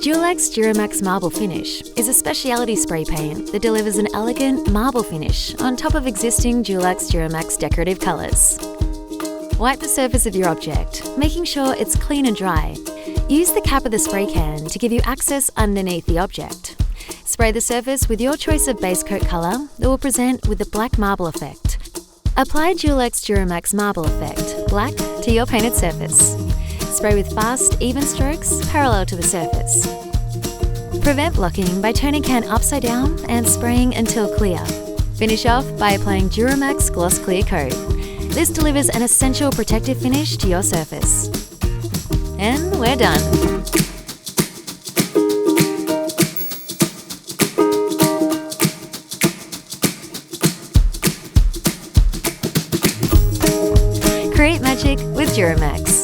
Dulux Duramax Marble Finish is a specialty spray paint that delivers an elegant marble finish on top of existing Dulux Duramax decorative colours. Wipe the surface of your object, making sure it's clean and dry. Use the cap of the spray can to give you access underneath the object. Spray the surface with your choice of base coat colour that will present with the black marble effect. Apply Dulux Duramax Marble Effect, black, to your painted surface. Spray with fast, even strokes parallel to the surface. Prevent blocking by turning can upside down and spraying until clear. Finish off by applying Duramax Gloss Clear Coat. This delivers an essential protective finish to your surface. And we're done. Create magic with Duramax.